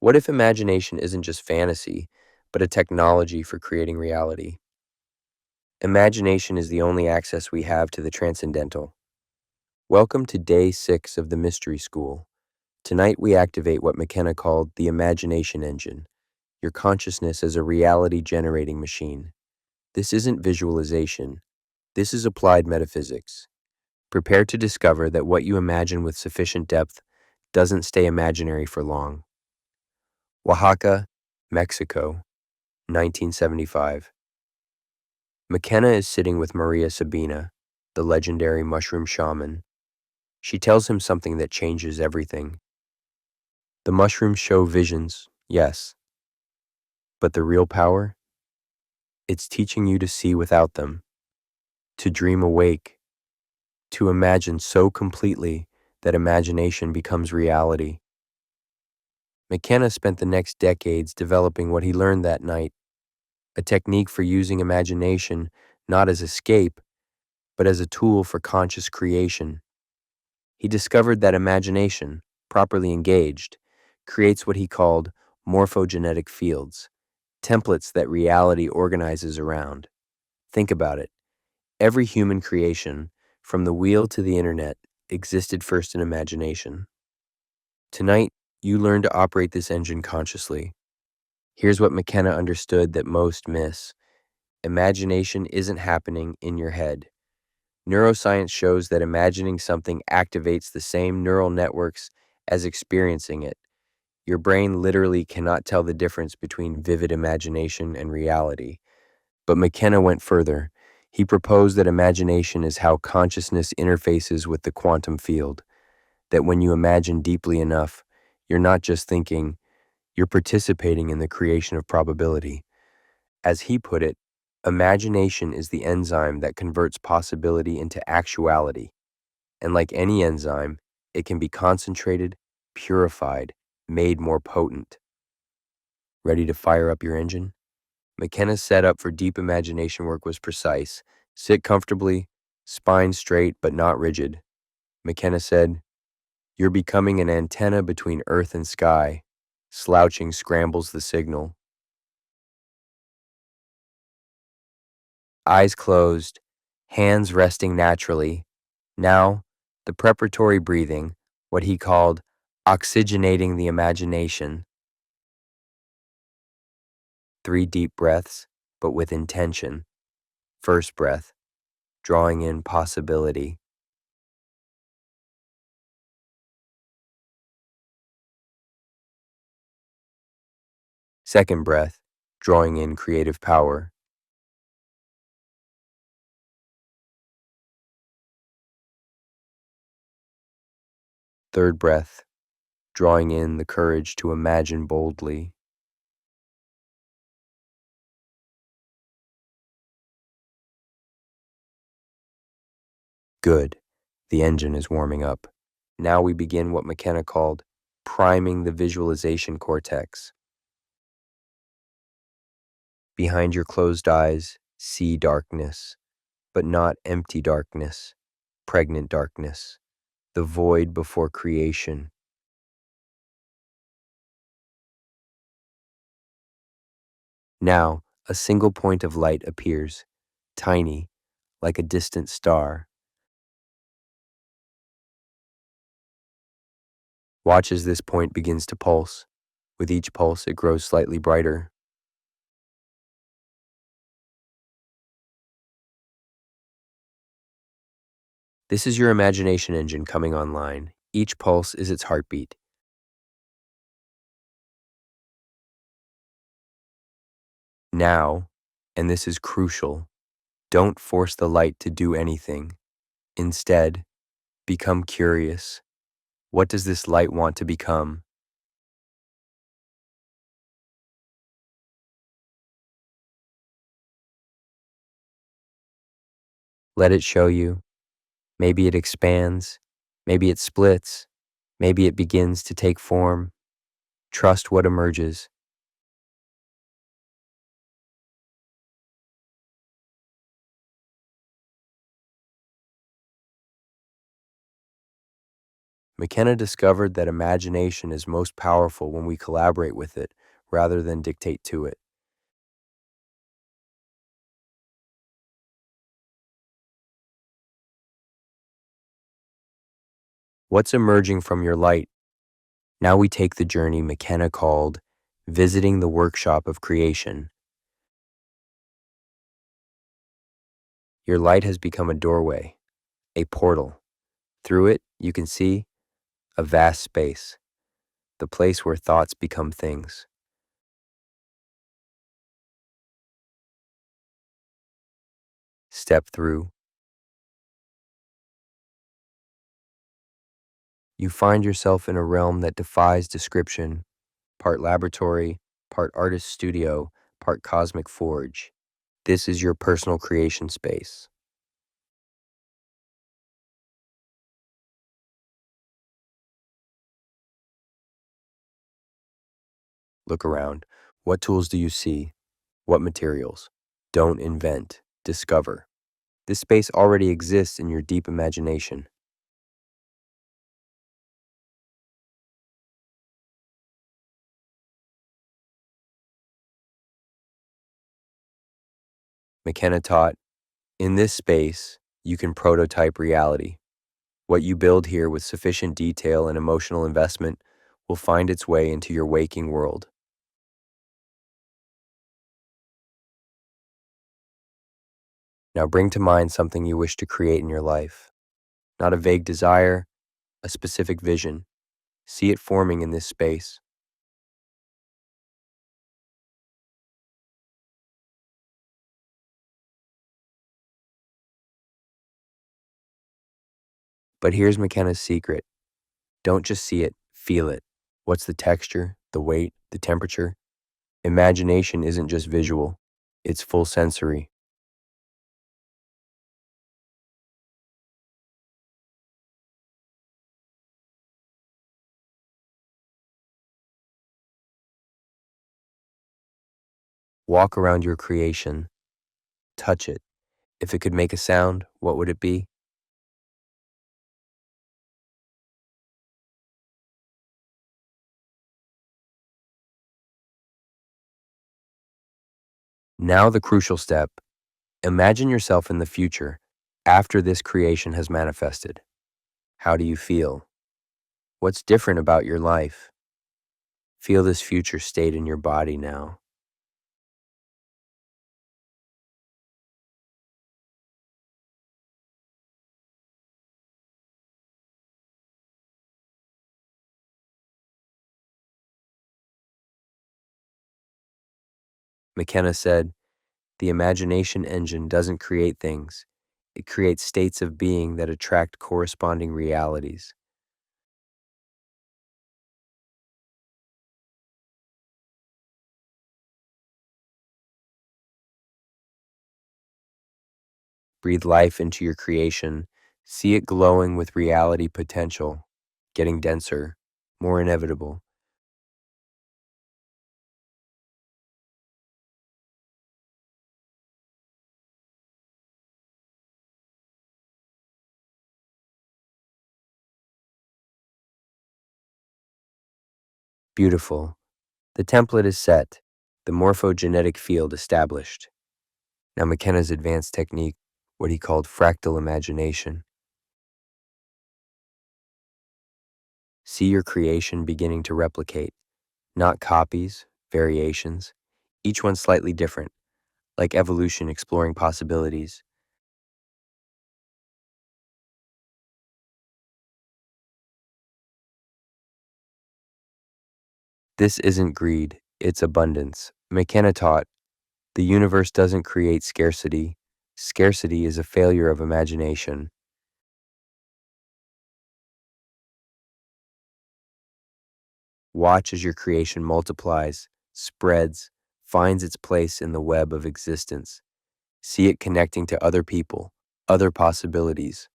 What if imagination isn't just fantasy, but a technology for creating reality? Imagination is the only access we have to the transcendental. Welcome to day 6 of the Mystery School. Tonight we activate what McKenna called the imagination engine, your consciousness as a reality-generating machine. This isn't visualization. This is applied metaphysics. Prepare to discover that what you imagine with sufficient depth doesn't stay imaginary for long. Oaxaca, Mexico, 1975. McKenna is sitting with María Sabina, the legendary mushroom shaman. She tells him something that changes everything. The mushrooms show visions, yes, but the real power? It's teaching you to see without them, to dream awake, to imagine so completely that imagination becomes reality. McKenna spent the next decades developing what he learned that night, a technique for using imagination not as escape, but as a tool for conscious creation. He discovered that imagination, properly engaged, creates what he called morphogenetic fields, templates that reality organizes around. Think about it. Every human creation, from the wheel to the internet, existed first in imagination. Tonight, you learn to operate this engine consciously. Here's what McKenna understood that most miss. Imagination isn't happening in your head. Neuroscience shows that imagining something activates the same neural networks as experiencing it. Your brain literally cannot tell the difference between vivid imagination and reality. But McKenna went further. He proposed that imagination is how consciousness interfaces with the quantum field, that when you imagine deeply enough, you're not just thinking, you're participating in the creation of probability. As he put it, imagination is the enzyme that converts possibility into actuality. And like any enzyme, it can be concentrated, purified, made more potent. Ready to fire up your engine? McKenna's setup for deep imagination work was precise. Sit comfortably, spine straight but not rigid. McKenna said, "You're becoming an antenna between earth and sky. Slouching scrambles the signal." Eyes closed, hands resting naturally. Now, the preparatory breathing, what he called oxygenating the imagination. 3 deep breaths, but with intention. First breath, drawing in possibility. Second breath, drawing in creative power. Third breath, drawing in the courage to imagine boldly. Good. The engine is warming up. Now we begin what McKenna called priming the visualization cortex. Behind your closed eyes, see darkness, but not empty darkness, pregnant darkness, the void before creation. Now, a single point of light appears, tiny, like a distant star. Watch as this point begins to pulse. With each pulse, it grows slightly brighter. This is your imagination engine coming online. Each pulse is its heartbeat. Now, and this is crucial, don't force the light to do anything. Instead, become curious. What does this light want to become? Let it show you. Maybe it expands. Maybe it splits. Maybe it begins to take form. Trust what emerges. McKenna discovered that imagination is most powerful when we collaborate with it rather than dictate to it. What's emerging from your light? Now we take the journey McKenna called visiting the workshop of creation. Your light has become a doorway, a portal. Through it, you can see a vast space, the place where thoughts become things. Step through. You find yourself in a realm that defies description, part laboratory, part artist studio, part cosmic forge. This is your personal creation space. Look around. What tools do you see? What materials? Don't invent, discover. This space already exists in your deep imagination. McKenna taught, in this space, you can prototype reality. What you build here with sufficient detail and emotional investment will find its way into your waking world. Now bring to mind something you wish to create in your life. Not a vague desire, a specific vision. See it forming in this space. But here's McKenna's secret. Don't just see it, feel it. What's the texture, the weight, the temperature? Imagination isn't just visual, it's full sensory. Walk around your creation, touch it. If it could make a sound, what would it be? Now the crucial step. Imagine yourself in the future, after this creation has manifested. How do you feel? What's different about your life? Feel this future state in your body now. McKenna said, the imagination engine doesn't create things. It creates states of being that attract corresponding realities. Breathe life into your creation. See it glowing with reality potential, getting denser, more inevitable. Beautiful. The template is set, the morphogenetic field established. Now McKenna's advanced technique, what he called fractal imagination. See your creation beginning to replicate, not copies, variations, each one slightly different, like evolution exploring possibilities. This isn't greed, it's abundance. McKenna taught, the universe doesn't create scarcity. Scarcity is a failure of imagination. Watch as your creation multiplies, spreads, finds its place in the web of existence. See it connecting to other people, other possibilities.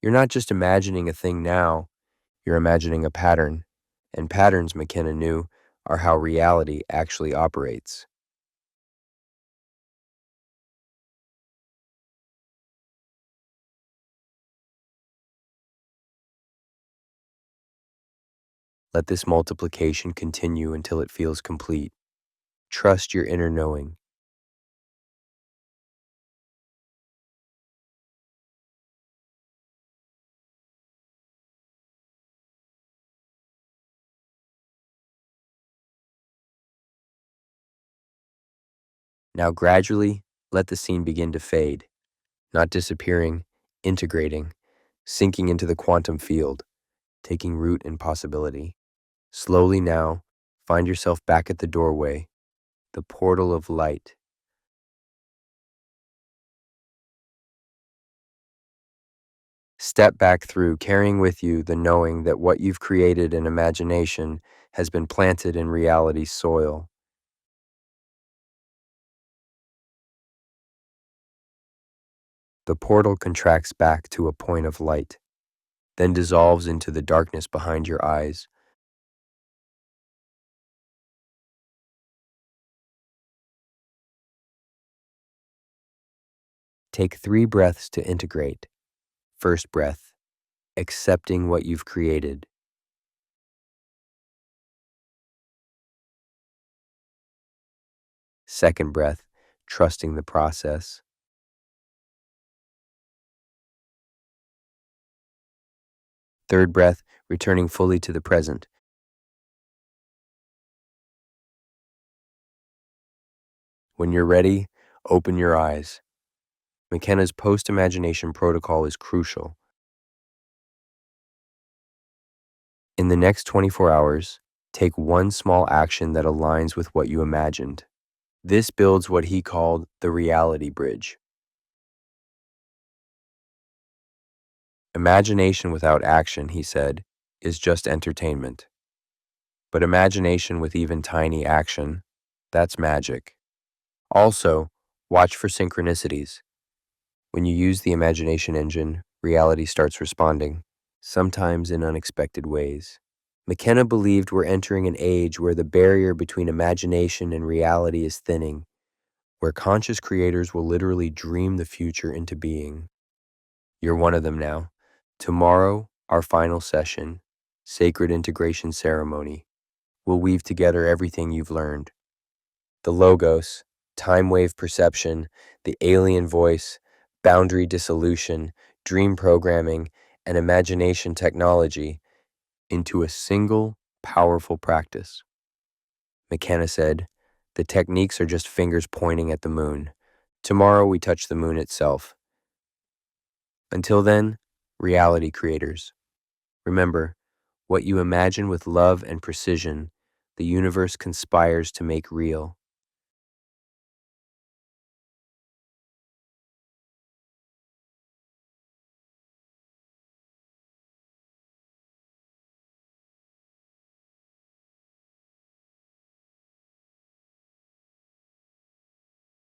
You're not just imagining a thing now, you're imagining a pattern. And patterns, McKenna knew, are how reality actually operates. Let this multiplication continue until it feels complete. Trust your inner knowing. Now gradually, let the scene begin to fade, not disappearing, integrating, sinking into the quantum field, taking root in possibility. Slowly now, find yourself back at the doorway, the portal of light. Step back through, carrying with you the knowing that what you've created in imagination has been planted in reality's soil. The portal contracts back to a point of light, then dissolves into the darkness behind your eyes. Take 3 breaths to integrate. First breath, accepting what you've created. Second breath, trusting the process. Third breath, returning fully to the present. When you're ready, open your eyes. McKenna's post-imagination protocol is crucial. In the next 24 hours, take one small action that aligns with what you imagined. This builds what he called the reality bridge. Imagination without action, he said, is just entertainment. But imagination with even tiny action, that's magic. Also, watch for synchronicities. When you use the imagination engine, reality starts responding, sometimes in unexpected ways. McKenna believed we're entering an age where the barrier between imagination and reality is thinning, where conscious creators will literally dream the future into being. You're one of them now. Tomorrow, our final session, Sacred Integration Ceremony, will weave together everything you've learned. The logos, time wave perception, the alien voice, boundary dissolution, dream programming, and imagination technology into a single, powerful practice. McKenna said, "The techniques are just fingers pointing at the moon. Tomorrow we touch the moon itself." Until then, reality creators, remember, what you imagine with love and precision, the universe conspires to make real.